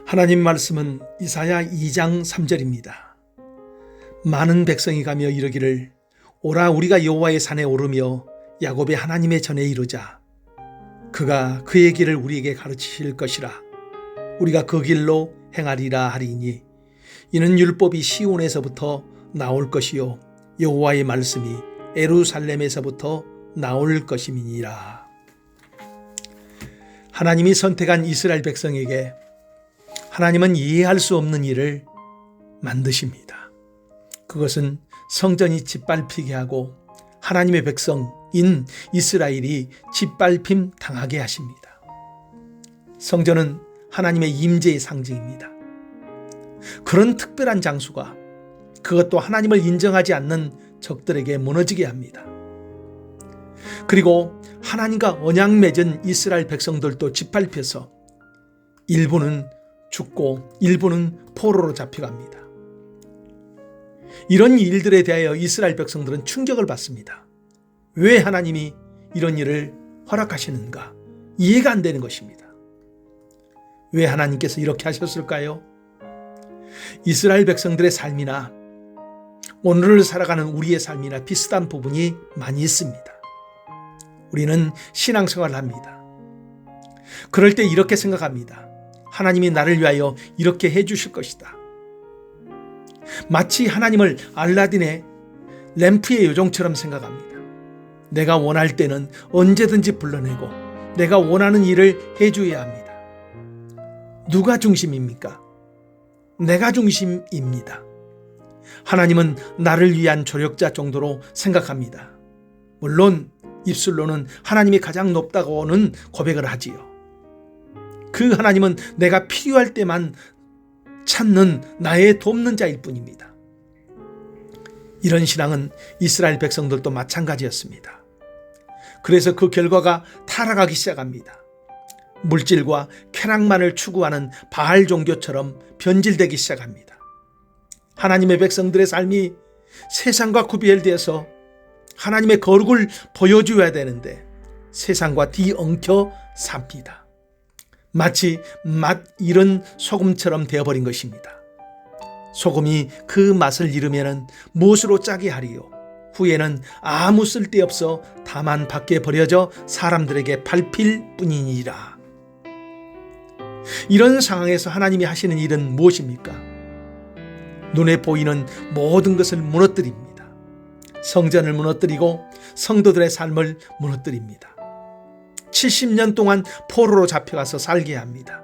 하나님 말씀은 이사야 2장 3절입니다. 많은 백성이 가며 이르기를 오라 우리가 여호와의 산에 오르며 야곱의 하나님의 전에 이르자. 그가 그의 길을 우리에게 가르치실 것이라. 우리가 그 길로 행하리라 하리니 이는 율법이 시온에서부터 나올 것이요 여호와의 말씀이 예루살렘에서부터 나올 것임이니라. 하나님이 선택한 이스라엘 백성에게 하나님은 이해할 수 없는 일을 만드십니다. 그것은 성전이 짓밟히게 하고 하나님의 백성인 이스라엘이 짓밟힘 당하게 하십니다. 성전은 하나님의 임재의 상징입니다. 그런 특별한 장소가 그것도 하나님을 인정하지 않는 적들에게 무너지게 합니다. 그리고 하나님과 언약 맺은 이스라엘 백성들도 짓밟혀서 일부는 죽고 일부는 포로로 잡혀갑니다. 이런 일들에 대하여 이스라엘 백성들은 충격을 받습니다. 왜 하나님이 이런 일을 허락하시는가? 이해가 안 되는 것입니다. 왜 하나님께서 이렇게 하셨을까요? 이스라엘 백성들의 삶이나 오늘을 살아가는 우리의 삶이나 비슷한 부분이 많이 있습니다. 우리는 신앙생활을 합니다. 그럴 때 이렇게 생각합니다. 하나님이 나를 위하여 이렇게 해주실 것이다. 마치 하나님을 알라딘의 램프의 요정처럼 생각합니다. 내가 원할 때는 언제든지 불러내고 내가 원하는 일을 해줘야 합니다. 누가 중심입니까? 내가 중심입니다. 하나님은 나를 위한 조력자 정도로 생각합니다. 물론 입술로는 하나님이 가장 높다고는 고백을 하지요. 그 하나님은 내가 필요할 때만 찾는 나의 돕는 자일 뿐입니다. 이런 신앙은 이스라엘 백성들도 마찬가지였습니다. 그래서 그 결과가 타락하기 시작합니다. 물질과 쾌락만을 추구하는 바알 종교처럼 변질되기 시작합니다. 하나님의 백성들의 삶이 세상과 구별되어서 하나님의 거룩을 보여줘야 되는데 세상과 뒤엉켜 삽니다. 마치 맛 잃은 소금처럼 되어버린 것입니다. 소금이 그 맛을 잃으면 무엇으로 짜게 하리요? 후에는 아무 쓸데없어 다만 밖에 버려져 사람들에게 밟힐 뿐이니라. 이런 상황에서 하나님이 하시는 일은 무엇입니까? 눈에 보이는 모든 것을 무너뜨립니다. 성전을 무너뜨리고 성도들의 삶을 무너뜨립니다. 70년 동안 포로로 잡혀가서 살게 합니다.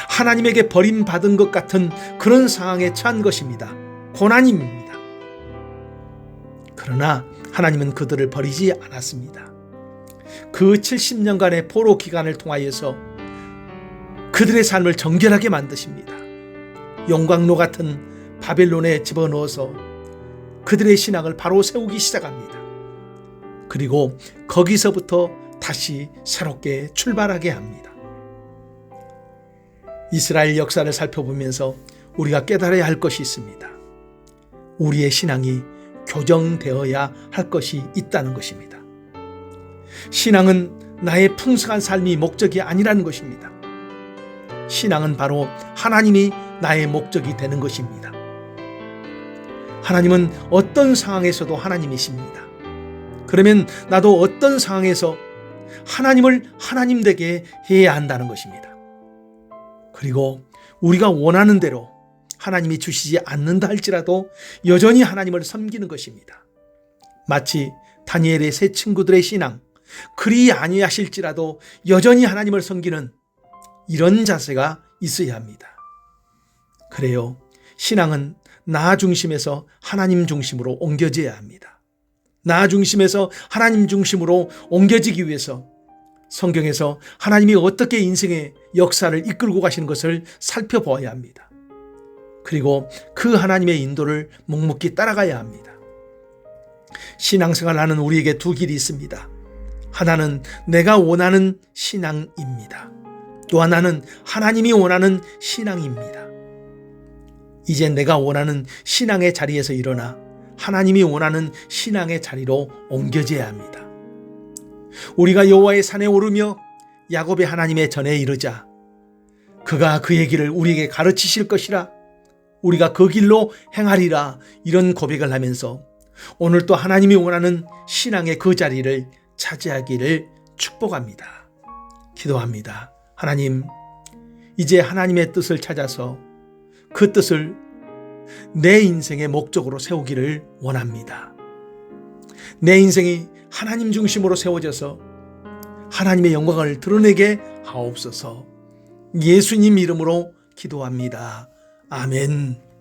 하나님에게 버림받은 것 같은 그런 상황에 처한 것입니다. 고난입니다. 그러나 하나님은 그들을 버리지 않았습니다. 그 70년간의 포로 기간을 통하여서 그들의 삶을 정결하게 만드십니다. 용광로 같은 바벨론에 집어넣어서 그들의 신앙을 바로 세우기 시작합니다. 그리고 거기서부터 다시 새롭게 출발하게 합니다. 이스라엘 역사를 살펴보면서 우리가 깨달아야 할 것이 있습니다. 우리의 신앙이 교정되어야 할 것이 있다는 것입니다. 신앙은 나의 풍성한 삶이 목적이 아니라는 것입니다. 신앙은 바로 하나님이 나의 목적이 되는 것입니다. 하나님은 어떤 상황에서도 하나님이십니다. 그러면 나도 어떤 상황에서 하나님을 하나님 되게 해야 한다는 것입니다. 그리고 우리가 원하는 대로 하나님이 주시지 않는다 할지라도 여전히 하나님을 섬기는 것입니다. 마치 다니엘의 세 친구들의 신앙, 그리 아니하실지라도 여전히 하나님을 섬기는 이런 자세가 있어야 합니다. 그래요. 신앙은 나 중심에서 하나님 중심으로 옮겨져야 합니다. 나 중심에서 하나님 중심으로 옮겨지기 위해서 성경에서 하나님이 어떻게 인생의 역사를 이끌고 가시는 것을 살펴보아야 합니다. 그리고 그 하나님의 인도를 묵묵히 따라가야 합니다. 신앙생활하는 우리에게 두 길이 있습니다. 하나는 내가 원하는 신앙입니다. 또 하나는 하나님이 원하는 신앙입니다. 이제 내가 원하는 신앙의 자리에서 일어나 하나님이 원하는 신앙의 자리로 옮겨져야 합니다. 우리가 여호와의 산에 오르며 야곱의 하나님의 전에 이르자 그가 그의 길을 우리에게 가르치실 것이라 우리가 그 길로 행하리라 이런 고백을 하면서 오늘 또 하나님이 원하는 신앙의 그 자리를 차지하기를 축복합니다. 기도합니다. 하나님, 이제 하나님의 뜻을 찾아서 그 뜻을 내 인생의 목적으로 세우기를 원합니다. 내 인생이 하나님 중심으로 세워져서 하나님의 영광을 드러내게 하옵소서. 예수님 이름으로 기도합니다. 아멘.